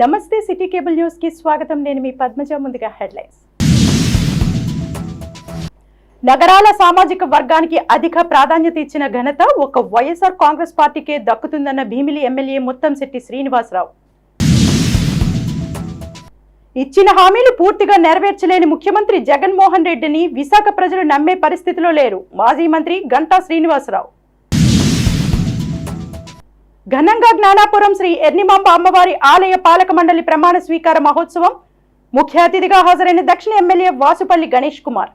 నమస్తే city cable news కి స్వాగతం. నేను మీ పద్మజ. ముందుగా హెడ్లైన్స్. నగరాల సామాజిక వర్గానికి అధిక ప్రాధాన్యత ఇచ్చిన ఘనత ఒక వైఎస్ఆర్ కాంగ్రెస్ పార్టీకే దక్కుతుందన్న భీమిలి ఎమ్మెల్యే ముత్తంశెట్టి శ్రీనివాసరావు. ఇచ్చిన హామీలు పూర్తిగా నెరవేర్చలేని ముఖ్యమంత్రి జగన్మోహన్ రెడ్డిని విశాఖ ప్రజలు నమ్మే పరిస్థితిలో లేరు. మాజీ మంత్రి గంటా శ్రీనివాసరావు. ఘనంగా జ్ఞానాపురం శ్రీ ఎర్నిమాంబ అమ్మవారి ఆలయ పాలక మండలి ప్రమాణ స్వీకార మహోత్సవం. ముఖ్య అతిథిగా హాజరైన దక్షిణ ఎమ్మెల్యే వాసుపల్లి గణేష్ కుమార్.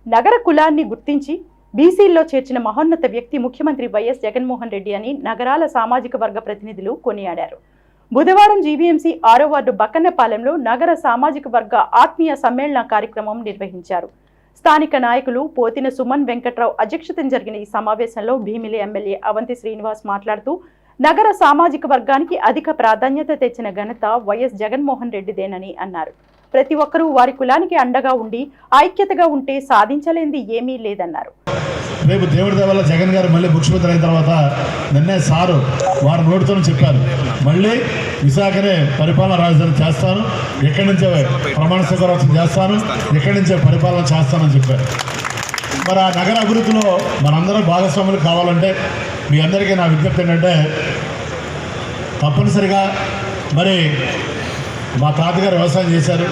నగర కులాన్ని గుర్తించి బీసీల్లో చేర్చిన మహోన్నత వ్యక్తి ముఖ్యమంత్రి వైఎస్ జగన్మోహన్ రెడ్డి అని నగరాల సామాజిక వర్గ ప్రతినిధులు కొనియాడారు. బుధవారం జీవీఎంసీ 6వ వార్డు బక్కన్నపాలెంలో నగర సామాజిక వర్గ ఆత్మీయ సమ్మేళన కార్యక్రమం నిర్వహించారు. స్థానిక నాయకులు పోతిన సుమన్ వెంకట్రావు అధ్యక్షతన జరిగిన ఈ సమావేశంలో భీమిలి ఎమ్మెల్యే అవంతి శ్రీనివాస్ మాట్లాడుతూ నగర సామాజిక వర్గానికి అధిక ప్రాధాన్యత తెచ్చిన ఘనత వైఎస్ జగన్మోహన్ రెడ్డిదేనని అన్నారు. ప్రతి ఒక్కరూ వారి కులానికి అండగా ఉండి ఐక్యతగా ఉంటే సాధించలేనిది ఏమీ లేదన్నారు. రేపు దేవుడి దేవల్ల జగన్ గారు మళ్ళీ ముఖ్యమంత్రి అయిన తర్వాత నిన్నే సారు వారి నోటితో చెప్పారు, మళ్ళీ విశాఖనే పరిపాలన రాజధాని చేస్తాను, ఎక్కడి నుంచే ప్రమాణ స్వీకారోత్సవం చేస్తాను, ఎక్కడి నుంచే పరిపాలన చేస్తానని చెప్పారు. మరి ఆ నగర అభివృద్ధిలో మనందరం భాగస్వాములు కావాలంటే మీ అందరికీ నా విజ్ఞప్తి ఏంటంటే, తప్పనిసరిగా మరి మా తాతగారు వ్యవసాయం చేశారు,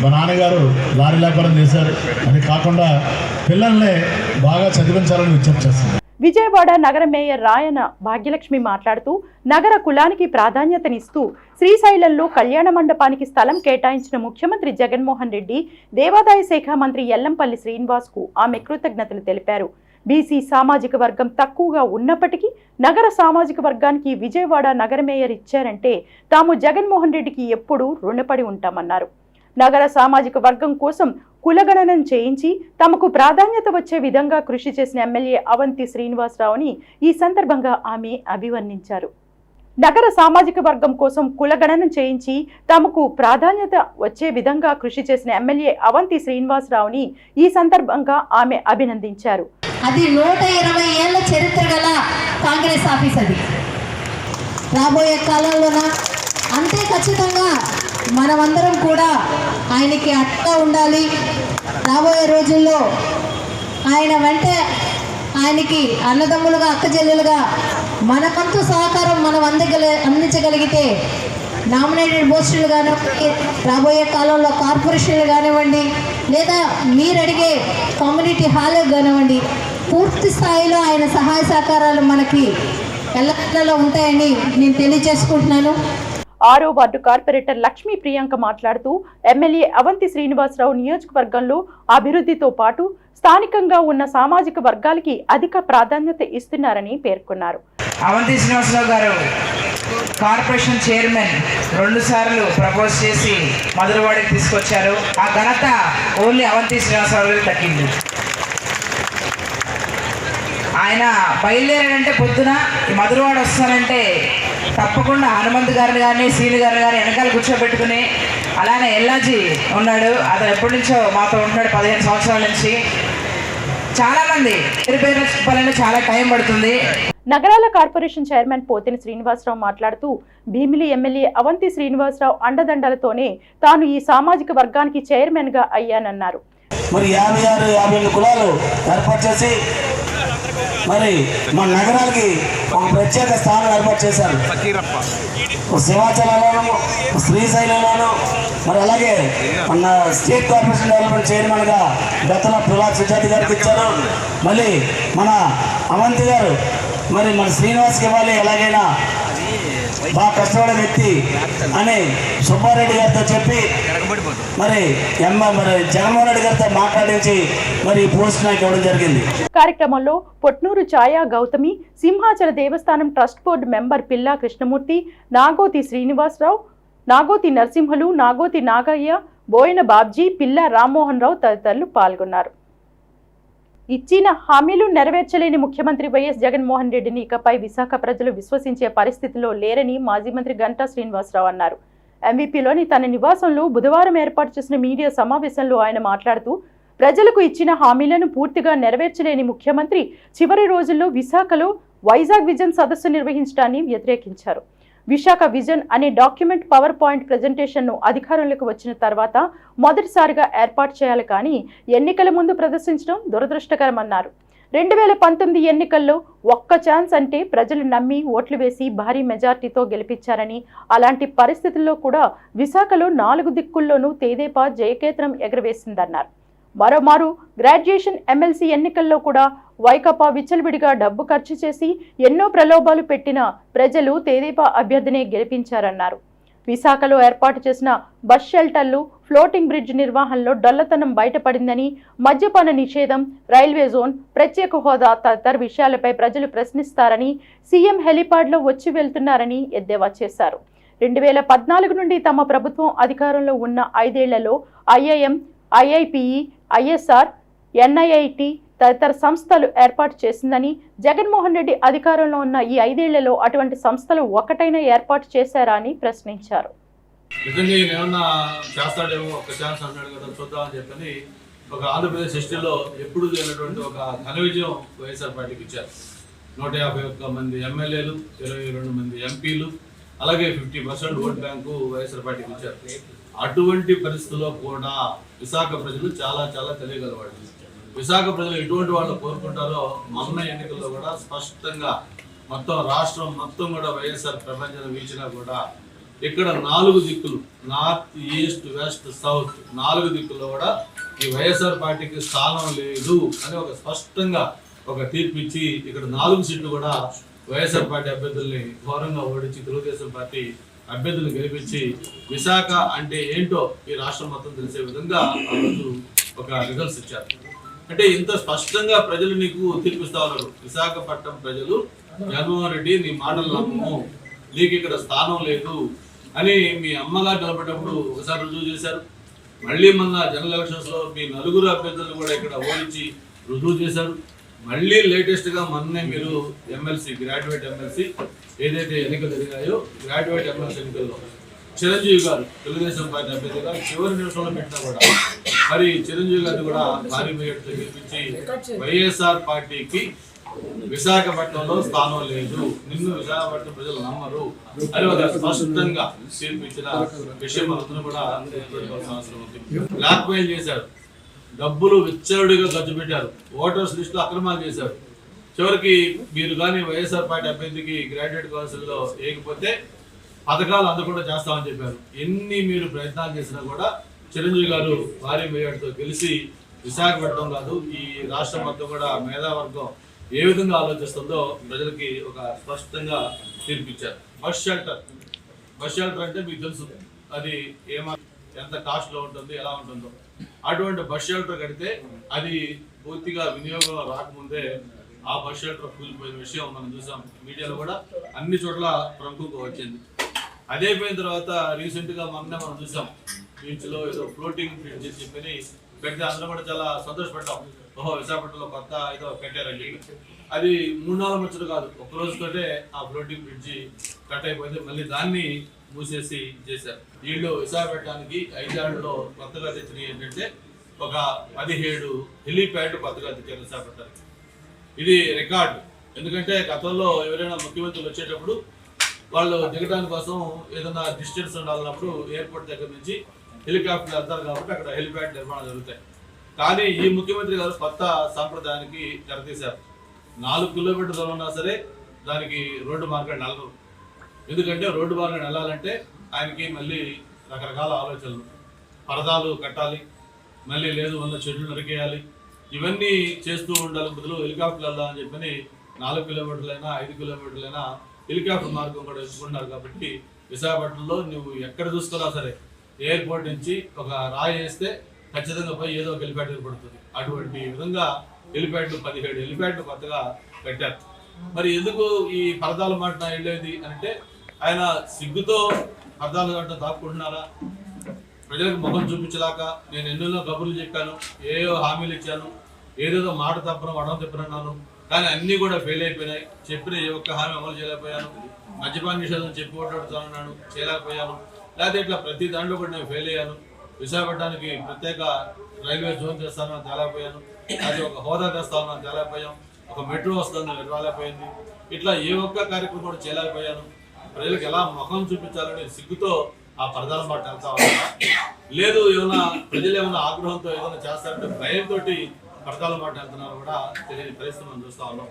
మా నాన్నగారు లారీ వ్యాపారం చేశారు, అది కాకుండా పిల్లల్ని బాగా చదివించాలని విజ్ఞప్తి చేస్తున్నారు. విజయవాడ నగర మేయర్ రాయన భాగ్యలక్ష్మి మాట్లాడుతూ నగర కులానికి ప్రాధాన్యతనిస్తూ శ్రీశైలంలో కళ్యాణ మండపానికి స్థలం కేటాయించిన ముఖ్యమంత్రి జగన్మోహన్ రెడ్డి దేవాదాయ శాఖ మంత్రి ఎల్లంపల్లి శ్రీనివాస్ కు ఆమె కృతజ్ఞతలు తెలిపారు. బీసీ సామాజిక వర్గం తక్కువగా ఉన్నప్పటికీ నగర సామాజిక వర్గానికి విజయవాడ నగర మేయర్ ఇచ్చారంటే తాము జగన్మోహన్ రెడ్డికి ఎప్పుడూ రుణపడి ఉంటామన్నారు. నగర సామాజిక వర్గం కోసం కులగణనం చేయించి తమకు ప్రాధాన్యత వచ్చే విధంగా కృషి చేసిన ఎమ్మెల్యే అవంతి శ్రీనివాసరావుని ఈ సందర్భంగా ఆమె అభివర్ణించారు. నగర సామాజిక వర్గం కోసం కులగణనం చేయించి తమకు ప్రాధాన్యత వచ్చే విధంగా కృషి చేసిన ఎమ్మెల్యే అవంతి శ్రీనివాసరావుని ఈ సందర్భంగా ఆమె అభినందించారు. అది 120 ఏళ్ల చరిత్ర గల కాంగ్రెస్ ఆఫీస్. అది రాబోయే కాలంలోన అంతే ఖచ్చితంగా మనమందరం కూడా ఆయనకి అట్టగా ఉండాలి. రాబోయే రోజుల్లో ఆయన వెంటే ఆయనకి అన్నదమ్ములుగా అక్కచెల్లెలుగా మనకంటూ సహకారం మనం అందించగలిగితే నామినేటెడ్ పోస్టులు కానివ్వండి, రాబోయే కాలంలో కార్పొరేషన్లు కానివ్వండి, లేదా మీరు అడిగే కమ్యూనిటీ హాల్ కానివ్వండి, పూర్తి స్థాయిలో ఆయన సహాయ సహకారాలు మనకి ఎల్లలో ఉంటాయని నేను తెలియజేసుకుంటున్నాను. 6వ వార్డు కార్పొరేటర్ లక్ష్మీ ప్రియాంక మాట్లాడుతూ ఎమ్మెల్యే అవంతి శ్రీనివాసరావు నియోజకవర్గంలో అభివృద్ధితో పాటు స్థానికంగా ఉన్న సామాజిక వర్గాలకి అధిక ప్రాధాన్యత ఇస్తున్నారని పేర్కొన్నారు. అవంతి శ్రీనివాసరావు గారు కార్పొరేషన్ చైర్మన్ 2 సార్లు ప్రపోజ్ చేసి మధురవాడికి తీసుకొచ్చారు. ఆ ఘనత ఓన్లీ అవంతి శ్రీనివాసరావు గారికి దక్కింది. ఆయన బయలుదేరాడంటే పొద్దున ఈ మధురవాడ వస్తానంటే తప్పకుండా హనుమంత్ గారిని కానీ సీని గారిని కానీ వెనకాల కూర్చోబెట్టుకుని, అలానే ఎల్లాజీ ఉన్నాడు, అతను ఎప్పటి నుంచో మాతో ఉంటున్నాడు 15 సంవత్సరాల నుంచి. చాలామంది పేరు చెప్పాలంటే చాలా టైం పడుతుంది. నగరాల కార్పొరేషన్ చైర్మన్ పోతిన శ్రీనివాసరావు మాట్లాడుతూ భీమిలి ఎమ్మెల్యే అవంతి శ్రీనివాసరావు అండదండలతోనే తాను ఈ సామాజిక వర్గానికి చైర్మన్ గా అయ్యానన్నారు. మరి 56 కులాలు ఏర్పాటు చేసి మరి మన నగరాలకి ఒక ప్రత్యేక స్థానం ఏర్పాటు చేశారు. సింహాచలంలోను, శ్రీశైలంలోను, మరి అలాగే మన స్టేట్ కార్పొరేషన్ డెవలప్మెంట్ చైర్మన్ గా గతంలో ప్రహ్లాద్ సుజాతి గారికి ఇచ్చారు. మళ్ళీ మన అవంతి గారు మరి మన శ్రీనివాస్కి ఇవ్వాలి, ఎలాగైనా బాగా కష్టపడే వ్యక్తి అని సుబ్బారెడ్డి గారితో చెప్పి మరి జగన్మోహన్ రెడ్డి గారితో మాట్లాడించి మరి పోస్ట్ నాకు ఇవ్వడం జరిగింది. కార్యక్రమంలో పొట్నూరు ఛాయా గౌతమి, సింహాచల దేవస్థానం ట్రస్ట్ బోర్డు మెంబర్ పిల్లా కృష్ణమూర్తి, నాగోతి శ్రీనివాసరావు, నాగోతి నరసింహులు, నాగోతి నాగయ్య, బోయన బాబ్జీ, పిల్లా రామ్మోహన్ రావు తదితరులు పాల్గొన్నారు. ఇచ్చిన హామీలు నెరవేర్చలేని ముఖ్యమంత్రి వైఎస్ జగన్మోహన్ రెడ్డిని ఇకపై విశాఖ ప్రజలు విశ్వసించే పరిస్థితిలో లేరని మాజీ మంత్రి గంటా శ్రీనివాసరావు అన్నారు. ఎంవీపీలోని తన నివాసంలో బుధవారం ఏర్పాటు చేసిన మీడియా సమావేశంలో ఆయన మాట్లాడుతూ ప్రజలకు ఇచ్చిన హామీలను పూర్తిగా నెరవేర్చలేని ముఖ్యమంత్రి చివరి రోజుల్లో విశాఖలో వైజాగ్ విజన్ సదస్సు నిర్వహించడాన్ని వ్యతిరేకించారు. విశాఖ విజన్ అనే డాక్యుమెంట్ పవర్ పాయింట్ ప్రెజెంటేషన్ను అధికారంలోకి వచ్చిన తర్వాత మొదటిసారిగా ఏర్పాటు చేయాలి కానీ ఎన్నికల ముందు ప్రదర్శించడం దురదృష్టకరమన్నారు. 2019 ఎన్నికల్లో ఒక్క ఛాన్స్ అంటే ప్రజలు నమ్మి ఓట్లు వేసి భారీ మెజార్టీతో గెలిపించారని, అలాంటి పరిస్థితుల్లో కూడా విశాఖలో 4 దిక్కుల్లోనూ తెదేపా జయకేతనం ఎగరవేసిందన్నారు. మరోమారు గ్రాడ్యుయేషన్ ఎమ్మెల్సీ ఎన్నికల్లో కూడా వైకాపా విచ్చలవిడిగా డబ్బు ఖర్చు చేసి ఎన్నో ప్రలోభాలు పెట్టిన ప్రజలు తెదేపా అభ్యర్థినే గెలిపించారన్నారు. విశాఖలో ఏర్పాటు చేసిన బస్ షెల్టర్లు, ఫ్లోటింగ్ బ్రిడ్జ్ నిర్వహణలో డొల్లతనం బయటపడిందని, మద్యపాన నిషేధం, రైల్వే జోన్, ప్రత్యేక హోదా తదితర విషయాలపై ప్రజలు ప్రశ్నిస్తారని, సీఎం హెలిపాడ్లో వచ్చి వెళ్తున్నారని ఎద్దేవా చేశారు. 2014 నుండి తమ ప్రభుత్వం అధికారంలో ఉన్న 5 ఏళ్లలో ఐఐఎం, ఐఐపిఈ, ఐఎస్ఆర్, ఎన్ఐఐటి తదితర సంస్థలు ఏర్పాటు చేసిందని, జగన్మోహన్ రెడ్డి అధికారంలో ఉన్న ఈ 5 ఏళ్లలో అటువంటి సంస్థలు ఒకటైనా ఏర్పాటు చేశారా అని ప్రశ్నించారు. నిజంగా ఈయన ఏమన్నా చేస్తాడేమో, ఒక ఛాన్స్ అన్నాడు కదా చూద్దామని చెప్పని ఒక ఆంధ్రప్రదేశ్ హిస్టరీలో ఎప్పుడు లేనటువంటి ఒక ఘన విజయం వైఎస్ఆర్ పార్టీకి ఇచ్చారు. 151 మంది ఎమ్మెల్యేలు, 22 మంది ఎంపీలు, అలాగే 50% ఓట్ బ్యాంకు వైఎస్ఆర్ పార్టీకి ఇచ్చారు. అటువంటి పరిస్థితుల్లో కూడా విశాఖ ప్రజలు చాలా చాలా తెలియగలవాళ్ళు. విశాఖ ప్రజలు ఎటువంటి వాళ్ళు కోరుకుంటారో మొన్న ఎన్నికల్లో కూడా స్పష్టంగా మొత్తం రాష్ట్రం మొత్తం కూడా వైఎస్ఆర్ ప్రపంచం వీచినా కూడా ఇక్కడ 4 దిక్కులు, నార్త్, ఈస్ట్, వెస్ట్, సౌత్ 4 దిక్కుల్లో కూడా ఈ వైఎస్ఆర్ పార్టీకి స్థానం లేదు అని ఒక స్పష్టంగా ఒక తీర్పు ఇచ్చి ఇక్కడ 4 సీట్లు కూడా వైఎస్ఆర్ పార్టీ అభ్యర్థుల్ని ఘోరంగా ఓడించి తెలుగుదేశం పార్టీ అభ్యర్థులు గెలిపించి విశాఖ అంటే ఏంటో ఈ రాష్ట్రం మొత్తం తెలిసే విధంగా ఆ రోజు ఒక రిజల్ట్స్ ఇచ్చారు. అంటే ఇంత స్పష్టంగా ప్రజలు నీకు తీర్పిస్తా ఉన్నారు. విశాఖపట్నం ప్రజలు జగన్మోహన్ రెడ్డి నీ మాటలు నమ్మము, నీకు ఇక్కడ స్థానం లేదు అని మీ అమ్మగారు నిలబడ్డప్పుడు ఒకసారి రుజువు చేశారు. మళ్ళీ మొన్న జనరల్ ఎలక్షన్స్ లో మీ 4 అభ్యర్థులు కూడా ఇక్కడ ఓడించి రుజువు చేశారు. మళ్ళీ లేటెస్ట్ గా మొన్నే మీరు ఎమ్మెల్సీ, గ్రాడ్యుయేట్ ఎమ్మెల్సీ ఏదైతే ఎన్నికలు జరిగాయో గ్రాడ్యుయేట్ ఎమ్మెల్సీ ఎన్నికల్లో చిరంజీవి గారు తెలుగుదేశం పార్టీ అభ్యర్థిగా చివరి నిమిషంలో పెట్టినా కూడా మరి చిరంజీవి గారిని కూడా భారీ మెజార్టీతో గెలిపించి వైఎస్ఆర్ పార్టీకి విశాఖపట్నంలో స్థానం లేదు, నిన్ను విశాఖపట్నం ప్రజలు నమ్మరు అని ఒక స్పష్టంగా తీర్పిచ్చిన విషయం అందరూ కూడా అవసరం ఉంది. బ్లాక్ మెయిల్ చేశారు, డబ్బులు విచ్చలవిడిగా ఖర్చు పెట్టారు, ఓటర్స్ లిస్టులో అక్రమాలు చేశారు. చివరికి మీరు కానీ వైఎస్ఆర్ పార్టీ అభ్యర్థికి గ్రాడ్యుయేట్ కౌన్సిల్లో వేయకపోతే పథకాలు అందకుండా చేస్తామని చెప్పారు. ఎన్ని మీరు ప్రయత్నాలు చేసినా కూడా చిరంజీవి గారు భారీ మెజార్టీతో గెలిచి విశాఖపట్నం కాదు ఈ రాష్ట్రం మొత్తం కూడా మేధావర్గం ఏ విధంగా ఆలోచిస్తుందో ప్రజలకి ఒక స్పష్టంగా తీర్పిచ్చారు. బస్ షెల్టర్ అంటే మీకు తెలుసు అది ఎంత కాస్ట్ లో ఉంటుంది, ఎలా ఉంటుందో. అటువంటి బస్ షెల్టర్ కడితే అది పూర్తిగా వినియోగంలో రాకముందే ఆ బస్ షెల్టర్ కూలిపోయిన విషయం మనం చూసాం. మీడియాలో కూడా అన్ని చోట్ల ప్రముఖంగా వచ్చింది. అదైపోయిన తర్వాత రీసెంట్ గా మనం చూసాం బీచ్ లో ఏదో ఫ్లోటింగ్ బ్రిడ్జ్ చెప్పని పెడితే అందరూ కూడా చాలా సంతోషపడ్డాం. ఓహో విశాఖపట్నంలో కొత్త ఏదో పెట్టారండి. అది 3-4 వచ్చుడు కాదు, ఒక రోజుతోటే ఆ ఫ్లోటింగ్ బ్రిడ్జి కట్ అయిపోతే మళ్ళీ దాన్ని మూసేసి చేశారు. వీళ్ళు విశాఖపట్నానికి 5 ఏళ్లలో కొత్తగా తెచ్చినవి ఏంటంటే ఒక 17 హెలీప్యాడ్ కొత్తగా తెచ్చారు విశాఖపట్నానికి. ఇది రికార్డు. ఎందుకంటే గతంలో ఎవరైనా ముఖ్యమంత్రులు వచ్చేటప్పుడు వాళ్ళు దిగడానికి కోసం ఏదైనా డిస్టెన్స్ ఉండాలన్నప్పుడు ఎయిర్పోర్ట్ దగ్గర నుంచి హెలికాప్టర్లు వెళ్తారు కాబట్టి అక్కడ హెలిప్యాడ్ నిర్మాణం జరుగుతాయి. కానీ ఈ ముఖ్యమంత్రి గారు కొత్త సాంప్రదాయానికి తెరతీశారు. 4 కిలోమీటర్ల దూరం ఉన్నా సరే దానికి రోడ్డు మార్గం వెళ్ళరు. ఎందుకంటే రోడ్డు మార్గం వెళ్ళాలంటే ఆయనకి మళ్ళీ రకరకాల ఆలోచనలు, పరదాలు కట్టాలి, మళ్ళీ లేదు ఉన్న చెట్లు నరికేయాలి, ఇవన్నీ చేస్తూ ఉండాలి. బదులు హెలికాప్టర్లు వెళ్దామని చెప్పని 4 కిలోమీటర్లైనా 5 కిలోమీటర్లైనా హెలికాప్టర్ మార్గం కూడా ఎంచుకుంటున్నారు. కాబట్టి విశాఖపట్నంలో నువ్వు ఎక్కడ చూసుకున్నా సరే ఎయిర్పోర్ట్ నుంచి ఒక రాయి వేస్తే ఖచ్చితంగా పోయి ఏదో ఒక హెలిప్యాడ్ ఏర్పడుతుంది. అటువంటి విధంగా హెలిప్యాడ్లు 17 హెలిప్యాడ్లు కొత్తగా పెట్టారు. మరి ఎందుకు ఈ పరదాల మాట వెళ్ళేది అంటే ఆయన సిగ్గుతో పరదాలు గంట దాక్కుంటున్నారా? ప్రజలకు ముఖం చూపించలాక నేను ఎన్నెన్నో కబుర్లు చెప్పాను, ఏవో హామీలు ఇచ్చాను, ఏదేదో మాట తప్పను వడం చెప్పనన్నాను, కానీ అన్నీ కూడా ఫెయిల్ అయిపోయినాయి. చెప్పిన ఏ ఒక్క హామీ అమలు చేయలేకపోయాను. మద్యపాన నిషేధం చెప్పి ఓటాడుతానన్నాను, చేయలేకపోయాను. లేకపోతే ఇట్లా ప్రతి దాంట్లో కూడా నేను ఫెయిల్ అయ్యాను. విశాఖపట్నానికి ప్రత్యేక రైల్వే జోన్ తెస్తానని తేలేకపోయాను, అది ఒక హోదా తెస్తానని తేలేకపోయాం, ఒక మెట్రో వస్తుందని రాలేకపోయింది. ఇట్లా ఏ ఒక్క కార్యక్రమం కూడా చేయలేకపోయాను. ప్రజలకు ఎలా ముఖం చూపించాలనే సిగ్గుతో ఆ పరదాల మాట వెళ్తా ఉన్నా, లేదు ఏమైనా ప్రజలు ఏమైనా ఆగ్రహంతో ఏదైనా చేస్తారంటే భయంతో పరదాల మాట వెళ్తున్నారు కూడా తెలియని పరిస్థితి మనం చూస్తా ఉన్నాం.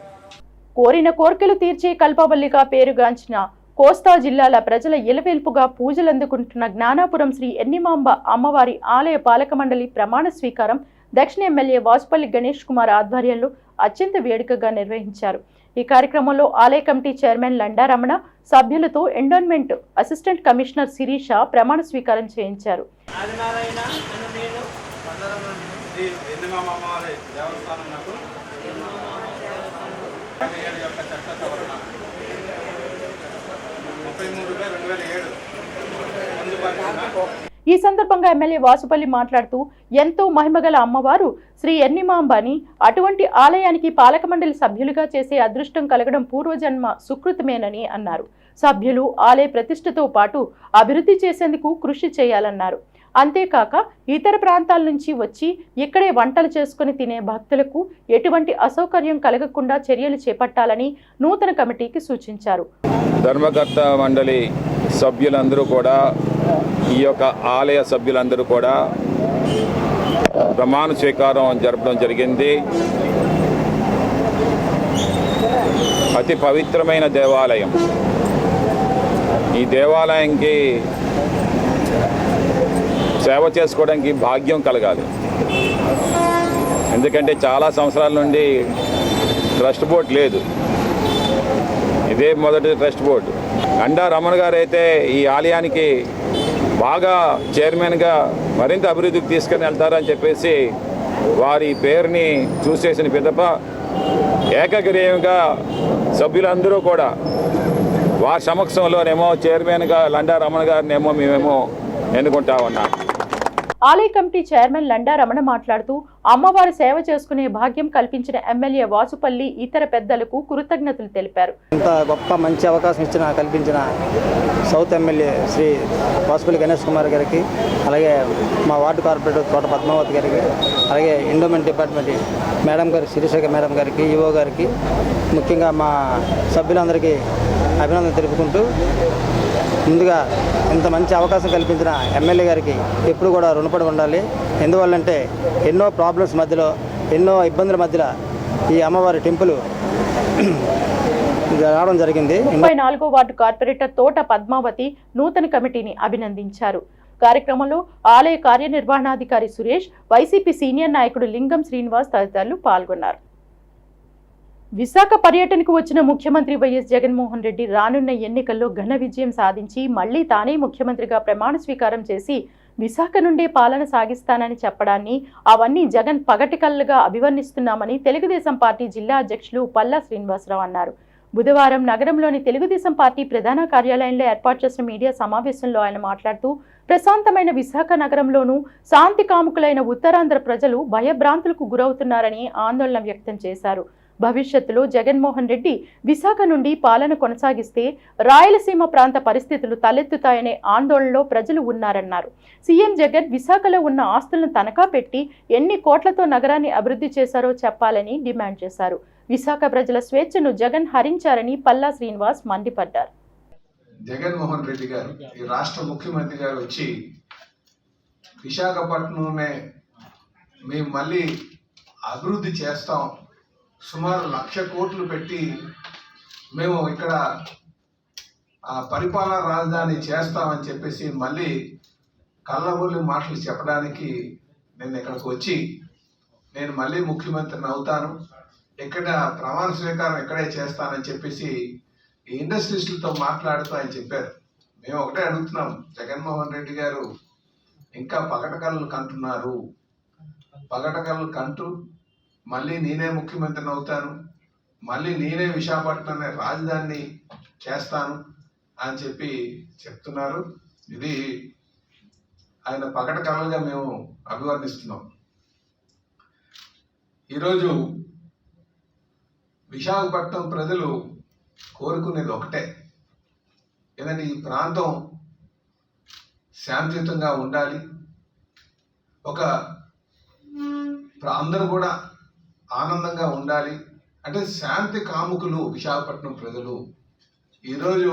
కోరిన కోర్కెలు తీర్చే కల్పవల్లిగా పేరుగాంచిన కోస్తా జిల్లాల ప్రజల ఇలవేల్పుగా పూజలందుకుంటున్న జ్ఞానాపురం శ్రీ ఎన్నిమాంబ అమ్మవారి ఆలయ పాలక మండలి ప్రమాణ స్వీకారం దక్షిణ ఎమ్మెల్యే వాసుపల్లి గణేష్ కుమార్ ఆధ్వర్యంలో అత్యంత వేడుకగా నిర్వహించారు. ఈ కార్యక్రమంలో ఆలయ కమిటీ చైర్మన్ లండా రమణ, సభ్యులతో ఎండోన్మెంట్ అసిస్టెంట్ కమిషనర్ శిరీష ప్రమాణ స్వీకారం చేయించారు. ఈ సందర్భంగా ఎమ్మెల్యే వాసుపల్లి మాట్లాడుతూ ఎంతో మహిమగల అమ్మవారు శ్రీ ఎన్నిమాంబ అని, అటువంటి ఆలయానికి పాలక మండలి సభ్యులుగా చేసే అదృష్టం కలగడం పూర్వజన్మ సుకృతమేనని అన్నారు. సభ్యులు ఆలయ ప్రతిష్టతో పాటు అభివృద్ధి చేసేందుకు కృషి చేయాలన్నారు. అంతేకాక ఇతర ప్రాంతాల నుంచి వచ్చి ఇక్కడే వంటలు చేసుకుని తినే భక్తులకు ఎటువంటి అసౌకర్యం కలగకుండా చర్యలు చేపట్టాలని నూతన కమిటీకి సూచించారు. ధర్మకర్త మండలి సభ్యులందరూ కూడా, ఈ యొక్క ఆలయ సభ్యులందరూ కూడా ప్రమాణ స్వీకారం జరపడం జరిగింది. అతి పవిత్రమైన దేవాలయం. ఈ దేవాలయానికి సేవ చేసుకోవడానికి భాగ్యం కలగాలి. ఎందుకంటే చాలా సంవత్సరాల నుండి ట్రస్ట్ బోర్డు లేదు. ఇదే మొదటి ట్రస్ట్ బోర్డు. లండా రమణ గారు అయితే ఈ ఆలయానికి బాగా చైర్మన్గా మరింత అభివృద్ధికి తీసుకుని వెళ్తారని చెప్పేసి వారి పేరుని చూసేసిన పిదప ఏకగ్రీవంగా సభ్యులందరూ కూడా వారి సమక్షంలోనేమో చైర్మన్గా లండా రమణ గారినేమో మేమేమో ఎన్నుకుంటా ఉన్నాం. ఆలయ కమిటీ చైర్మన్ లండా రమణ మాట్లాడుతూ అమ్మవారి సేవ చేసుకునే భాగ్యం కల్పించిన ఎమ్మెల్యే వాసుపల్లి ఇతర పెద్దలకు కృతజ్ఞతలు తెలిపారు. ఇంత గొప్ప మంచి అవకాశం కల్పించిన సౌత్ ఎమ్మెల్యే శ్రీ వాసుపల్లి గణేష్ కుమార్ గారికి, అలాగే మా వార్డు కార్పొరేటర్ తోట పద్మావతి గారికి, అలాగే ఎండోమెంట్ డిపార్ట్మెంట్ మేడం గారికి, శిరీష మేడం గారికి, ఈవో గారికి, ముఖ్యంగా మా సభ్యులందరికీ అభినందన తెలుపుకుంటూ, ముందుగా ఇంత మంచి అవకాశం కల్పించిన ఎమ్మెల్యే గారికి ఎప్పుడు కూడా రుణపడి ఉండాలి. ఎందువల్లంటే ఎన్నో ప్రాబ్లమ్స్ మధ్యలో, ఎన్నో ఇబ్బందుల మధ్యలో ఈ అమ్మవారి టెంపుల్ రావడం జరిగింది. 34వ వార్డు కార్పొరేటర్ తోట పద్మావతి నూతన కమిటీని అభినందించారు. కార్యక్రమంలో ఆలయ కార్యనిర్వహణాధికారి సురేష్, వైసీపీ సీనియర్ నాయకుడు లింగం శ్రీనివాస్ తదితరులు పాల్గొన్నారు. విశాఖ పర్యటనకు వచ్చిన ముఖ్యమంత్రి వైఎస్ జగన్మోహన్ రెడ్డి రానున్న ఎన్నికల్లో ఘన విజయం సాధించి మళ్లీ తానే ముఖ్యమంత్రిగా ప్రమాణ స్వీకారం చేసి విశాఖ నుండే పాలన సాగిస్తానని చెప్పడాన్ని, అవన్నీ జగన్ పగటికల్లుగా అభివర్ణిస్తున్నామని తెలుగుదేశం పార్టీ జిల్లా అధ్యక్షులు పల్లా శ్రీనివాసరావు అన్నారు. బుధవారం నగరంలోని తెలుగుదేశం పార్టీ ప్రధాన కార్యాలయంలో ఏర్పాటు చేసిన మీడియా సమావేశంలో ఆయన మాట్లాడుతూ, ప్రశాంతమైన విశాఖ నగరంలోనూ శాంతి కాముకులైన ఉత్తరాంధ్ర ప్రజలు భయభ్రాంతులకు గురవుతున్నారని ఆందోళన వ్యక్తం చేశారు. భవిష్యత్తులో జగన్మోహన్ రెడ్డి విశాఖ నుండి పాలన కొనసాగిస్తే రాయలసీమ ప్రాంత పరిస్థితులు తలెత్తుతాయనే ఆందోళనలో ప్రజలు ఉన్నారన్నారు. సీఎం జగన్ విశాఖలో ఉన్న ఆస్తులను తనఖా పెట్టి ఎన్ని కోట్లతో నగరాన్ని అభివృద్ధి చేశారో చెప్పాలని డిమాండ్ చేశారు. విశాఖ ప్రజల స్వేచ్ఛను జగన్ హరించారని పల్లా శ్రీనివాస్ మండిపడ్డారు. జగన్మోహన్ రెడ్డి గారు, ఈ రాష్ట్ర ముఖ్యమంత్రి గారు వచ్చి విశాఖపట్నంనే మేము మళ్ళీ అభివృద్ధి చేస్తాం, సుమారు 1,00,000 కోట్లు పెట్టి మేము ఇక్కడ పరిపాలనా రాజధాని చేస్తామని చెప్పేసి మళ్ళీ కళ్ళబొల్లి మాటలు చెప్పడానికి నేను ఇక్కడికి వచ్చి నేను మళ్ళీ ముఖ్యమంత్రిని అవుతాను, ఇక్కడ ప్రమాణ స్వీకారం ఇక్కడే చేస్తానని చెప్పేసి ఈ ఇండస్ట్రీస్లతో మాట్లాడుతూ ఆయన చెప్పారు. మేము ఒకటే అడుగుతున్నాం, జగన్మోహన్ రెడ్డి గారు ఇంకా పగటకళ్ళు కంటున్నారు. పగటకళ్ళు కంటూ మళ్ళీ నేనే ముఖ్యమంత్రిని అవుతాను, మళ్ళీ నేనే విశాఖపట్నం రాజధాని చేస్తాను అని చెప్పి చెప్తున్నారు. ఇది ఆయన పగట కళలుగా మేము అభివర్ణిస్తున్నాం. ఈరోజు విశాఖపట్నం ప్రజలు కోరుకునేది ఒకటే, ఏదంటే ఈ ప్రాంతం శాంతియుతంగా ఉండాలి, అందరూ కూడా ఆనందంగా ఉండాలి. అంటే శాంతి కాముకులు విశాఖపట్నం ప్రజలు. ఈరోజు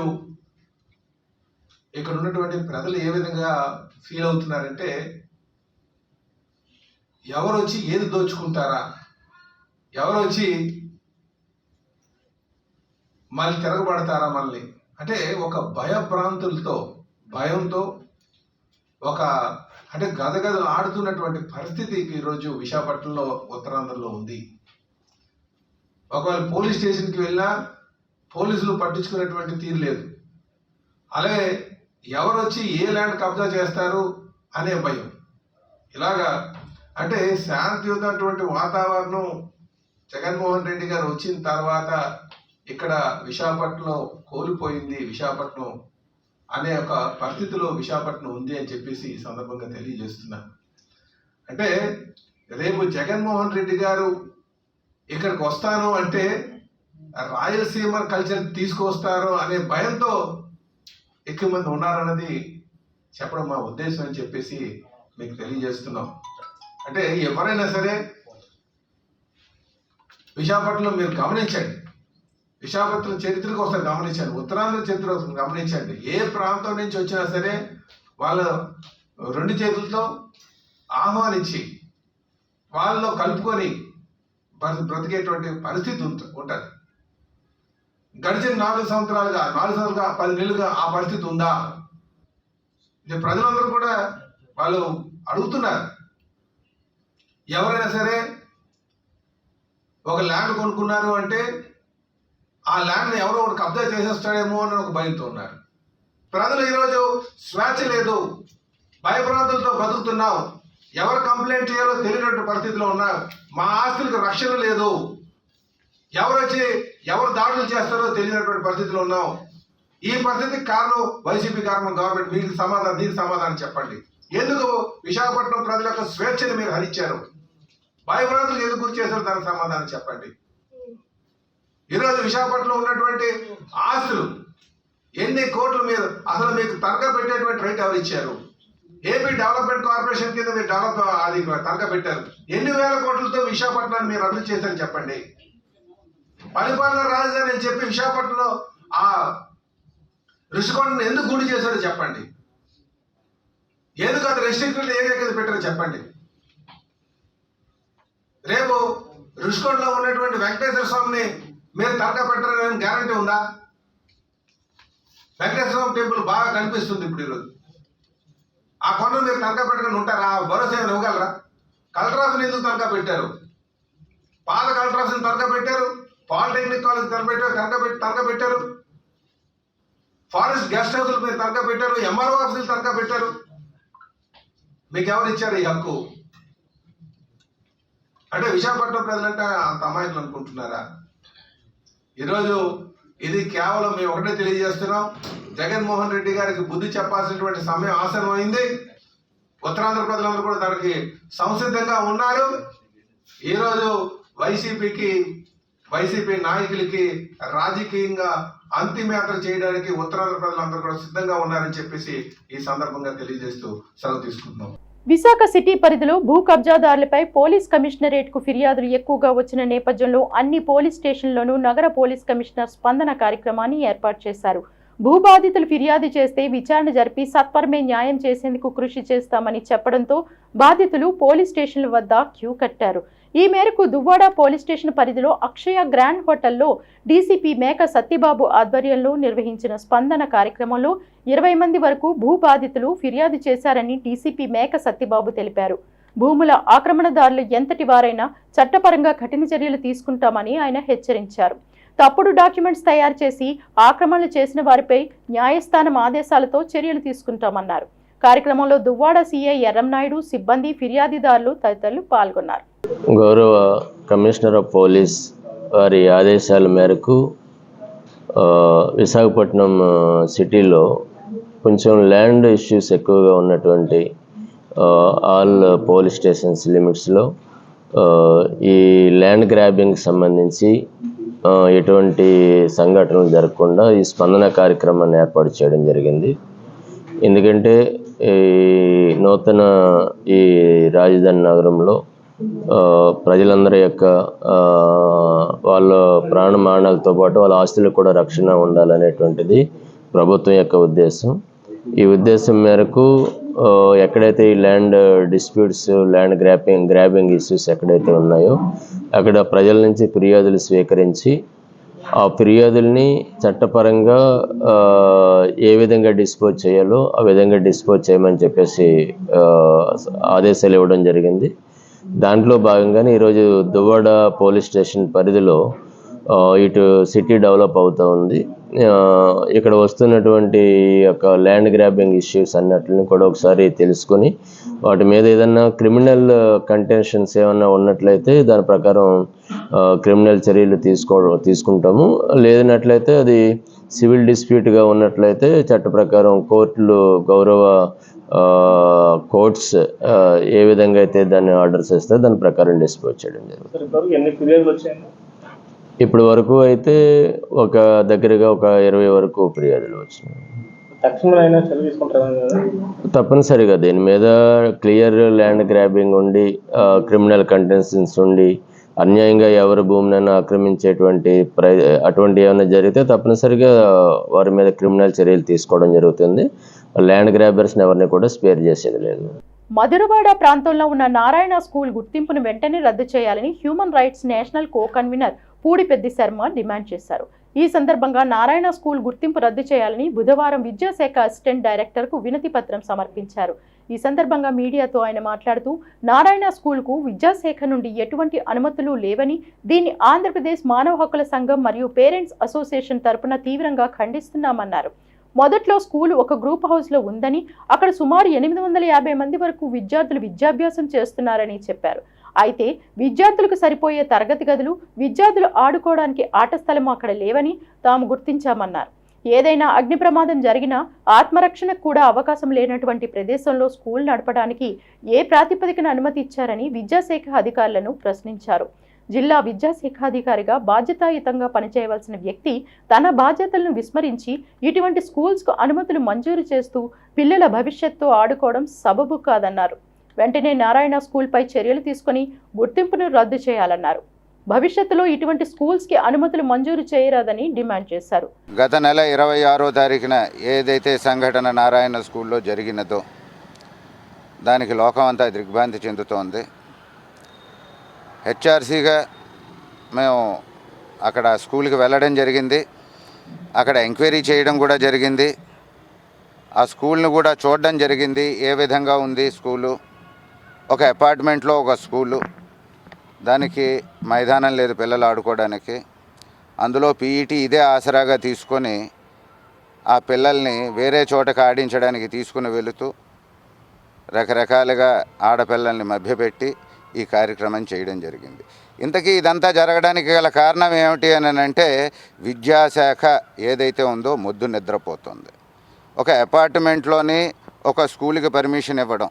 ఇక్కడ ఉన్నటువంటి ప్రజలు ఏ విధంగా ఫీల్ అవుతున్నారంటే, ఎవరు వచ్చి ఏది దోచుకుంటారా, ఎవరు వచ్చి మళ్ళీ తిరగబడతారా మనల్ని అంటే ఒక భయంతో ఒక అంటే గదగదలు ఆడుతున్నటువంటి పరిస్థితి ఈరోజు విశాఖపట్నంలో, ఉత్తరాంధ్రలో ఉంది. ఒకవేళ పోలీస్ స్టేషన్కి వెళ్ళినా పోలీసులు పట్టించుకునేటువంటి తీరు లేదు. అలాగే ఎవరు వచ్చి ఏ ల్యాండ్ కబ్జా చేస్తారు అనే భయం. ఇలాగా అంటే శాంతియుతమైనటువంటి వాతావరణం జగన్మోహన్ రెడ్డి గారు వచ్చిన తర్వాత ఇక్కడ విశాఖపట్నంలో కోల్పోయింది. విశాఖపట్నం అనే ఒక పరిస్థితిలో విశాఖపట్నం ఉంది అని చెప్పేసి ఈ సందర్భంగా తెలియజేస్తున్నా. అంటే రేపు జగన్మోహన్ రెడ్డి గారు ఇక్కడికి వస్తాను అంటే రాయలసీమ కల్చర్ తీసుకొస్తారు అనే భయంతో ఎక్కువ మంది ఉన్నారన్నది చెప్పడం మా ఉద్దేశం అని చెప్పేసి మీకు తెలియజేస్తున్నాం. అంటే ఎవరైనా సరే విశాఖపట్నంలో మీరు గమనించండి, విశాఖపట్నం చరిత్రకు ఒకసారి గమనించండి, ఉత్తరాంధ్ర చరిత్ర ఒకసారి గమనించండి. ఏ ప్రాంతం నుంచి వచ్చినా సరే వాళ్ళ రెండు చేతులతో ఆహ్వానించి వాళ్ళలో కలుపుకొని బ్రతికేటువంటి పరిస్థితి ఉంటుంది. గడిచిన 4 సంవత్సరాలుగా 10 నెలలుగా ఆ పరిస్థితి ఉందా? ఇది ప్రజలందరూ కూడా వాళ్ళు అడుగుతున్నారు. ఎవరైనా సరే ఒక ల్యాండ్ కొనుక్కున్నారు అంటే ఆ ల్యాండ్ని ఎవరో ఒకటి కబ్జా చేసేస్తాడేమో అని ఒక భయంతో ఉన్నారు. ప్రజలు ఈరోజు స్వేచ్ఛ లేదు, భయభ్రాంతులతో బతుకుతున్నాం. ఎవరు కంప్లైంట్ చేయాలో తెలియనట్టు పరిస్థితిలో ఉన్నారు. మా ఆస్తులకు రక్షణ లేదు, ఎవరు దాడులు చేస్తారో తెలియనటువంటి పరిస్థితిలో ఉన్నాం. ఈ పరిస్థితికి కారణం వైసీపీ గవర్నమెంట్. దీనికి సమాధానం చెప్పండి. ఎందుకు విశాఖపట్నం ప్రజల యొక్క స్వేచ్ఛను మీరు హరించారు? భయభ్రాంతులకు ఎందుకు గురి చేశారు? దానికి సమాధానం చెప్పండి. ఈరోజు విశాఖపట్నంలో ఉన్నటువంటి ఆస్తులు ఎన్ని కోట్లు మీరు అసలు మీకు తనఖా పెట్టేటువంటి రైట్ ఎవరు ఇచ్చారు? ఏపీ డెవలప్మెంట్ కార్పొరేషన్ కింద మీరు అది తనఖా పెట్టారు. ఎన్ని వేల కోట్లతో విశాఖపట్నాన్ని మీరు అభివృద్ధి చేశారని చెప్పండి. పరిపాలన రాజధాని అని చెప్పి విశాఖపట్నంలో ఆ రుషికొండను ఎందుకు గుడి చేశారో చెప్పండి. ఎందుకు అది రెస్ట్రిక్టెడ్ ఏరియా కింద పెట్టారో చెప్పండి. రేపు రుషికొండలో ఉన్నటువంటి వెంకటేశ్వర స్వామిని మీరు తనఖా పెట్టారని గ్యారంటీ ఉందా? వెంకటేశ్వర స్వామి టెంపుల్ బాగా కనిపిస్తుంది ఇప్పుడు ఈరోజు. ఆ కొండను మీరు తనఖా పెట్టకుండా ఉంటారా? భరోసా ఏమైనా ఇవ్వగలరా? కలెక్టర్ ఆఫీస్ని ఎందుకు తనఖా పెట్టారు? పాత కలెక్టర్ ఆఫీస్ని తనఖా పెట్టారు, పాలిటెక్నిక్ కాలేజ్ తనఖా పెట్టారు, ఫారెస్ట్ గెస్ట్ హౌస్లు మీరు తనఖా పెట్టారు, ఎంఆర్ఓ ఆఫీసులు తనఖా పెట్టారు. మీకు ఎవరు ఇచ్చారు ఈ హక్కు? అంటే విశాఖపట్నం ప్రజలంటే అంత అమాయకులు అనుకుంటున్నారా? ఈరోజు ఇది కేవలం మేము ఒకటే తెలియజేస్తున్నాం, జగన్మోహన్ రెడ్డి గారికి బుద్ధి చెప్పాల్సినటువంటి సమయం ఆసన్నమైంది. ఉత్తరాంధ్ర ప్రజలందరూ కూడా దానికి సంసిద్ధంగా ఉన్నారు. ఈరోజు వైసీపీ నాయకులకి రాజకీయంగా అంతిమయాత్ర చేయడానికి ఉత్తరాంధ్ర ప్రజలందరూ కూడా సిద్ధంగా ఉన్నారని చెప్పేసి ఈ సందర్భంగా తెలియజేస్తూ సెలవు తీసుకుంటున్నాం. విశాఖ సిటీ పరిధిలో భూ కబ్జాదారులపై పోలీస్ కమిషనరేట్కు ఫిర్యాదులు ఎక్కువగా వచ్చిన నేపథ్యంలో అన్ని పోలీస్ స్టేషన్లోనూ నగర పోలీస్ కమిషనర్ స్పందన కార్యక్రమాన్ని ఏర్పాటు చేశారు. భూబాధితులు ఫిర్యాదు చేస్తే విచారణ జరిపి సత్వరమే న్యాయం చేసేందుకు కృషి చేస్తామని చెప్పడంతో బాధితులు పోలీస్ స్టేషన్ల వద్ద క్యూ కట్టారు. ఈ మేరకు దువ్వాడ పోలీస్ స్టేషన్ పరిధిలో అక్షయ గ్రాండ్ హోటల్లో డీసీపీ మేక సత్యబాబు ఆధ్వర్యంలో నిర్వహించిన స్పందన కార్యక్రమంలో 20 మంది వరకు భూ బాధితులు ఫిర్యాదు చేశారని డీసీపీ మేక సత్యబాబు తెలిపారు. భూముల ఆక్రమణదారులు ఎంతటి వారైనా చట్టపరంగా కఠిన చర్యలు తీసుకుంటామని ఆయన హెచ్చరించారు. తప్పుడు డాక్యుమెంట్స్ తయారు చేసి ఆక్రమణలు చేసిన వారిపై న్యాయస్థానం ఆదేశాలతో చర్యలు తీసుకుంటామన్నారు. కార్యక్రమంలో దువ్వాడ సీఐ ఎర్రంనాయుడు, సిబ్బంది, ఫిర్యాదుదారులు తదితరులు పాల్గొన్నారు. గౌరవ కమిషనర్ ఆఫ్ పోలీస్ వారి ఆదేశాల మేరకు విశాఖపట్నం సిటీలో కొంచెం ల్యాండ్ ఇష్యూస్ ఎక్కువగా ఉన్నటువంటి ఆల్ పోలీస్ స్టేషన్స్ లిమిట్స్లో ఈ ల్యాండ్ గ్రాబింగ్కి సంబంధించి ఎటువంటి సంఘటనలు జరగకుండా ఈ స్పందన కార్యక్రమాన్ని ఏర్పాటు చేయడం జరిగింది. ఎందుకంటే నూతన ఈ రాజధాని నగరంలో ప్రజలందరి యొక్క వాళ్ళ ప్రాణమానాలతో పాటు వాళ్ళ ఆస్తులకు కూడా రక్షణ ఉండాలనేటువంటిది ప్రభుత్వం యొక్క ఉద్దేశం. ఈ ఉద్దేశం మేరకు ఎక్కడైతే ఈ land disputes, land grabbing issues ఎక్కడైతే ఉన్నాయో అక్కడ ప్రజల నుంచి ఫిర్యాదులు స్వీకరించి ఆ ఫిర్యాదుల్ని చట్టపరంగా ఏ విధంగా డిస్పోజ్ చేయాలో ఆ విధంగా డిస్పోజ్ చేయమని చెప్పేసి ఆదేశాలు ఇవ్వడం జరిగింది. దాంట్లో భాగంగానే ఈరోజు దువ్వాడ పోలీస్ స్టేషన్ పరిధిలో ఇటు సిటీ డెవలప్ అవుతూ ఉంది. ఇక్కడ వస్తున్నటువంటి యొక్క ల్యాండ్ గ్రాబింగ్ ఇష్యూస్ అన్నిటిని కూడా ఒకసారి తెలుసుకొని వాటి మీద ఏదన్నా క్రిమినల్ కంటెన్షన్స్ ఏమన్నా ఉన్నట్లయితే దాని ప్రకారం క్రిమినల్ చర్యలు తీసుకుంటాము. లేదన్నట్లయితే అది సివిల్ డిస్ప్యూట్గా ఉన్నట్లయితే చట్ట ప్రకారం కోర్టులు కోర్ట్స్ ఏ విధంగా అయితే దాన్ని ఆర్డర్స్ ఇస్తే దాని ప్రకారం డిస్పోజ్ చేయడం జరుగుతుంది. ఇప్పటి వరకు అయితే ఒక దగ్గరగా ఒక 20 వరకు ఫిర్యాదులు వచ్చినాయి. తప్పనిసరిగా దీని మీద క్లియర్ ల్యాండ్ గ్రాబింగ్ ఉండి, క్రిమినల్ కంటెన్షన్స్ ఉండి, అన్యాయంగా ఎవరి భూమినైనా ఆక్రమించేటువంటి అటువంటి ఏమైనా జరిగితే తప్పనిసరిగా వారి మీద క్రిమినల్ చర్యలు తీసుకోవడం జరుగుతుంది. ల్యాండ్ గ్రాబర్స్ని ఎవరిని కూడా స్పేర్ చేసేది లేదు. మధురవాడ ప్రాంతంలో ఉన్న నారాయణ స్కూల్ గుర్తింపును వెంటనే రద్దు చేయాలని human rights national co convener Pudipeddi Sharma demand చేశారు. ఈ సందర్భంగా నారాయణ స్కూల్ గుర్తింపు రద్దు చేయాలని బుధవారం విద్యాశాఖ అసిస్టెంట్ డైరెక్టర్కు వినతి పత్రం సమర్పించారు. ఈ సందర్భంగా మీడియాతో ఆయన మాట్లాడుతూ నారాయణ స్కూల్కు విద్యాశాఖ నుండి ఎటువంటి అనుమతులు లేవని, దీన్ని ఆంధ్రప్రదేశ్ మానవ హక్కుల సంఘం మరియు పేరెంట్స్ అసోసియేషన్ తరపున తీవ్రంగా ఖండిస్తున్నామన్నారు. మొదట్లో స్కూల్ ఒక గ్రూప్ హౌస్లో ఉందని, అక్కడ సుమారు 850 మంది వరకు విద్యార్థులు విద్యాభ్యాసం చేస్తున్నారని చెప్పారు. అయితే విద్యార్థులకు సరిపోయే తరగతి గదులు, విద్యార్థులు ఆడుకోవడానికి ఆట స్థలం అక్కడ లేవని తాము గుర్తించామన్నారు. ఏదైనా అగ్ని ప్రమాదం జరిగినా ఆత్మరక్షణకు కూడా అవకాశం లేనటువంటి ప్రదేశంలో స్కూల్ నడపడానికి ఏ ప్రాతిపదికన అనుమతి ఇచ్చారని విద్యాశాఖ అధికారులను ప్రశ్నించారు. జిల్లా విద్యాశాఖాధికారిగా బాధ్యతాయుతంగా పనిచేయవలసిన వ్యక్తి తన బాధ్యతలను విస్మరించి ఇటువంటి స్కూల్స్కు అనుమతులు మంజూరు చేస్తూ పిల్లల భవిష్యత్తు ఆడుకోవడం సబబు కాదన్నారు. వెంటనే నారాయణ స్కూల్పై చర్యలు తీసుకుని గుర్తింపును రద్దు చేయాలన్నారు. భవిష్యత్తులో ఇటువంటి స్కూల్స్కి అనుమతులు మంజూరు చేయరాదని డిమాండ్ చేశారు. గత నెల 26వ తారీఖున ఏదైతే సంఘటన నారాయణ స్కూల్లో జరిగినదో దానికి లోకం అంతా దిగ్భ్రాంతి చెందుతోంది. హెచ్ఆర్సీగా మేము అక్కడ స్కూల్కి వెళ్ళడం జరిగింది. అక్కడ ఎంక్వైరీ చేయడం కూడా జరిగింది. ఆ స్కూల్ని కూడా చూడడం జరిగింది. ఏ విధంగా ఉంది స్కూలు, ఒక అపార్ట్మెంట్లో ఒక స్కూలు, దానికి మైదానం లేదు పిల్లలు ఆడుకోవడానికి. అందులో పీఈటీ ఇదే ఆసరాగా తీసుకొని ఆ పిల్లల్ని వేరే చోటకి ఆడించడానికి తీసుకుని వెళుతూ రకరకాలుగా ఆడపిల్లల్ని మభ్యపెట్టి ఈ కార్యక్రమం చేయడం జరిగింది. ఇంతకీ ఇదంతా జరగడానికి గల కారణం ఏమిటి అని అంటే విద్యాశాఖ ఏదైతే ఉందో మొద్దు నిద్రపోతుంది. ఒక అపార్ట్మెంట్లోని ఒక స్కూల్కి పర్మిషన్ ఇవ్వడం,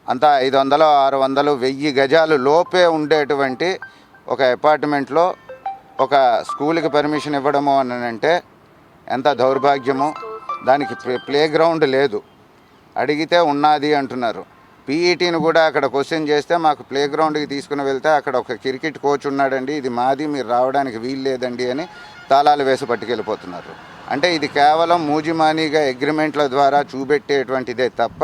అంతా 500, 600, 1000 గజాలు లోపే ఉండేటువంటి ఒక అపార్ట్మెంట్లో ఒక స్కూల్కి పర్మిషన్ ఇవ్వడము అని అంటే ఎంత దౌర్భాగ్యమో. దానికి ప్లే గ్రౌండ్ లేదు, అడిగితే ఉన్నది అంటున్నారు. పీఈటీని కూడా అక్కడ క్వశ్చన్ చేస్తే మాకు ప్లే గ్రౌండ్కి తీసుకుని వెళ్తే అక్కడ ఒక క్రికెట్ కోచ్ ఉన్నాడండి, ఇది మాది, మీరు రావడానికి వీలు లేదండి అని తాళాలు వేసి పట్టుకెళ్ళిపోతున్నారు. అంటే ఇది కేవలం మూజిమానీగా అగ్రిమెంట్ల ద్వారా చూపెట్టేటువంటిదే తప్ప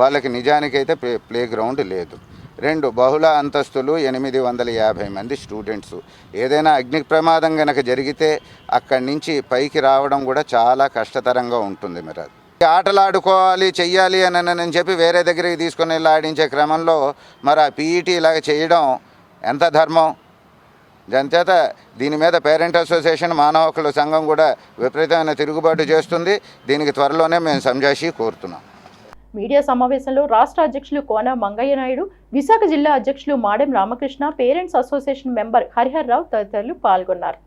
వాళ్ళకి నిజానికైతే ప్లే గ్రౌండ్ లేదు. 2 బహుళ అంతస్తులు, 850 మంది స్టూడెంట్స్. ఏదైనా అగ్ని ప్రమాదం కనుక జరిగితే అక్కడి నుంచి పైకి రావడం కూడా చాలా కష్టతరంగా ఉంటుంది. మరి ఆటలు ఆడుకోవాలి చెయ్యాలి అని చెప్పి వేరే దగ్గరికి తీసుకుని వెళ్ళి ఆడించే క్రమంలో మరి ఆ పీఈటీ ఇలాగ చేయడం ఎంత ధర్మం? దానిచేత దీని మీద పేరెంట్ అసోసియేషన్, మానవ హక్కుల సంఘం కూడా విపరీతమైన తిరుగుబాటు చేస్తుంది. దీనికి త్వరలోనే మేము సంజాయిషీ కోరుతున్నాం. మీడియా సమావేశంలో రాష్ట్ర అధ్యక్షులు కోన మంగయ్య నాయుడు, విశాఖ జిల్లా అధ్యక్షులు Madem Ramakrishna, parents association member Harihar Rao తదితరులు పాల్గొన్నారు.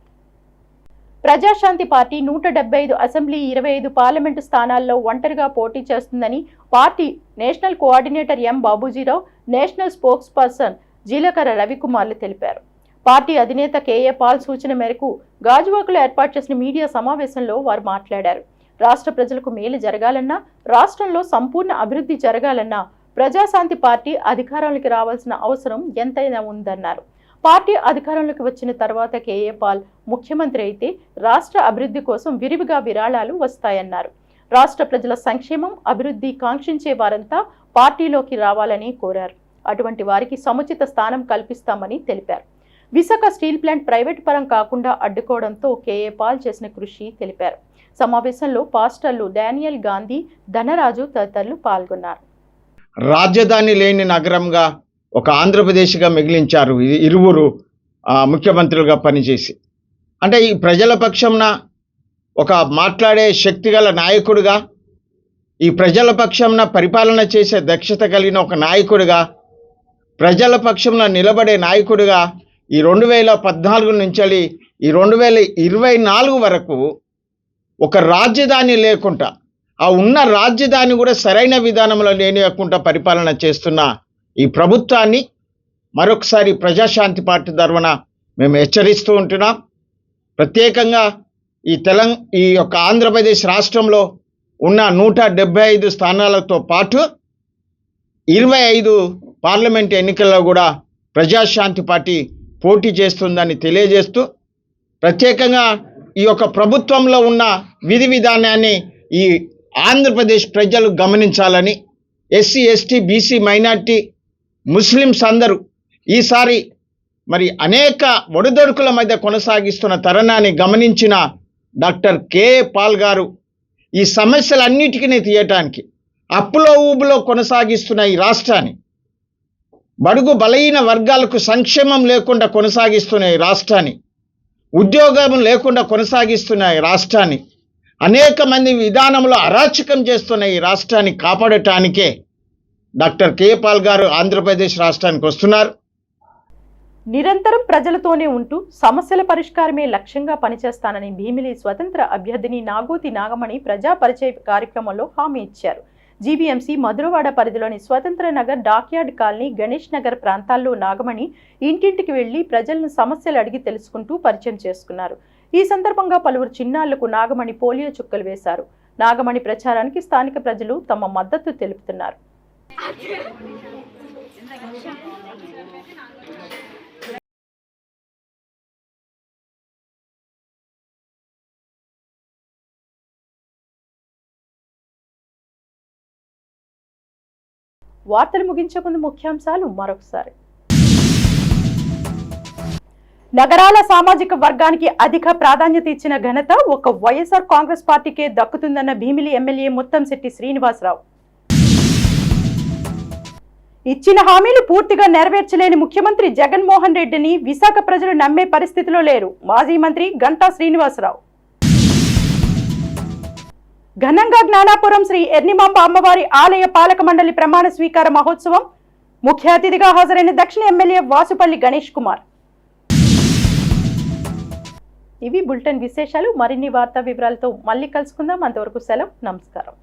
ప్రజాశాంతి పార్టీ 175 అసెంబ్లీ, 25 పార్లమెంటు స్థానాల్లో ఒంటరిగా పోటీ చేస్తుందని పార్టీ నేషనల్ కోఆర్డినేటర్ ఎం బాబూజీరావు, నేషనల్ స్పోక్స్ పర్సన్ జీలకర్ర రవికుమార్లు తెలిపారు. పార్టీ అధినేత కేఏ పాల్ సూచన మేరకు గాజువాకలో ఏర్పాటు చేసిన మీడియా సమావేశంలో వారు మాట్లాడారు. రాష్ట్ర ప్రజలకు మేలు జరగాలన్నా, రాష్ట్రంలో సంపూర్ణ అభివృద్ధి జరగాలన్నా ప్రజాశాంతి పార్టీ అధికారంలోకి రావాల్సిన అవసరం ఎంతైనా ఉందన్నారు. పార్టీ అధికారంలోకి వచ్చిన తర్వాత కేఏ పాల్ ముఖ్యమంత్రి అయితే రాష్ట్ర అభివృద్ధి కోసం విరివిగా విరాళాలు వస్తాయన్నారు. రాష్ట్ర ప్రజల సంక్షేమం, అభివృద్ధి కాంక్షించే వారంతా పార్టీలోకి రావాలని కోరారు. అటువంటి వారికి సముచిత స్థానం కల్పిస్తామని తెలిపారు. విశాఖ స్టీల్ ప్లాంట్ ప్రైవేట్ పరం కాకుండా అడ్డుకోవడంతో కేఏ పాల్ చేసిన కృషి తెలిపారు. సమావేశంలో పాస్టర్లు డానియల్ గాంధీ, ధనరాజు తదితరులు పాల్గొన్నారు. రాజధాని లేని నగరంగా ఒక ఆంధ్రప్రదేశ్గా మిగిలించారు ఇరువురు ముఖ్యమంత్రులుగా పనిచేసి. అంటే ఈ ప్రజల పక్షంన ఒక మాట్లాడే శక్తిగల నాయకుడిగా, ఈ ప్రజల పక్షంన పరిపాలన చేసే దక్షత కలిగిన ఒక నాయకుడిగా, ప్రజల పక్షంలో నిలబడే నాయకుడిగా ఈ 2014 నుంచి ఈ 2024 వరకు ఒక రాజధాని లేకుండా, ఆ ఉన్న రాజధాని కూడా సరైన విధానంలో లేనియకుండా పరిపాలన చేస్తున్న ఈ ప్రభుత్వాన్ని మరొకసారి ప్రజాశాంతి పార్టీ తరఫున మేము హెచ్చరిస్తూ ఉంటున్నాం. ప్రత్యేకంగా ఈ యొక్క ఆంధ్రప్రదేశ్ రాష్ట్రంలో ఉన్న 175 స్థానాలతో పాటు 25 పార్లమెంట్ ఎన్నికల్లో కూడా ప్రజాశాంతి పార్టీ పోటీ చేస్తుందని తెలియజేస్తూ, ప్రత్యేకంగా ఈ యొక్క ప్రభుత్వంలో ఉన్న విధి విధానాన్ని ఈ ఆంధ్రప్రదేశ్ ప్రజలు గమనించాలని, SC, ST, BC, minority, Muslims అందరూ ఈసారి మరి అనేక ఒడిదొడుకుల మధ్య కొనసాగిస్తున్న తరుణాన్ని గమనించిన డాక్టర్ కేఏ పాల్ గారు ఈ సమస్యలన్నిటికీ తీయటానికి అప్పులో ఊబులో కొనసాగిస్తున్న ఈ రాష్ట్రాన్ని, బడుగు బలహీన వర్గాలకు సంక్షేమం లేకుండా కొనసాగిస్తున్న ఈ రాష్ట్రాన్ని, ఉద్యోగం లేకుండా కొనసాగిస్తున్న ఈ రాష్ట్రాన్ని, అనేక మంది విధానంలో అరాచకం చేస్తున్న ఈ రాష్ట్రాన్ని కాపాడటానికే డాక్టర్ కేఏ పాల్ గారు ఆంధ్రప్రదేశ్ రాష్ట్రానికి వస్తున్నారు. నిరంతరం ప్రజలతోనే ఉంటూ సమస్యల పరిష్కారమే లక్ష్యంగా పనిచేస్తానని భీమిలి స్వతంత్ర అభ్యర్థిని నాగోతి నాగమణి ప్రజా పరిచయ కార్యక్రమంలో హామీ ఇచ్చారు. జీవీఎంసీ మధురవాడ పరిధిలోని స్వతంత్ర నగర్, డాక్యార్డ్ కాలనీ, గణేష్ నగర్ ప్రాంతాల్లో నాగమణి ఇంటింటికి వెళ్లి ప్రజలను సమస్యలు అడిగి తెలుసుకుంటూ పరిచయం చేసుకున్నారు. ఈ సందర్భంగా పలువురు చిన్నారులకు నాగమణి పోలియో చుక్కలు వేశారు. నాగమణి ప్రచారానికి స్థానిక ప్రజలు తమ మద్దతు తెలుపుతున్నారు. వార్తలు ముగించే ముందు ముఖ్యాంశాలు మరొకసారి. నగరాల సామాజిక వర్గానికి అధిక ప్రాధాన్యత ఇచ్చిన ఘనత ఒక వైఎస్ఆర్ కాంగ్రెస్ పార్టీకే దక్కుతుందన్న భీమిలి ఎమ్మెల్యే ముత్తంశెట్టి శ్రీనివాసరావు. ఇచ్చిన హామీలు పూర్తిగా నెరవేర్చలేని ముఖ్యమంత్రి జగన్మోహన్ రెడ్డిని విశాఖ ప్రజలు నమ్మే పరిస్థితిలో లేరు. మాజీ మంత్రి గంటా శ్రీనివాసరావు. ఘనంగా జ్ఞానాపురం శ్రీ ఎర్నిమాంబ అమ్మవారి ఆలయ పాలక మండలి ప్రమాణ స్వీకార మహోత్సవం. ముఖ్య అతిథిగా హాజరైన దక్షిణ ఎమ్మెల్యే వాసుపల్లి గణేష్ కుమార్. ఇవి బులెటిన్ విశేషాలు. మరిన్ని వార్తా వివరాలతో మళ్ళీ కలుసుకుందాం. అంతవరకు సెలవు. నమస్కారం.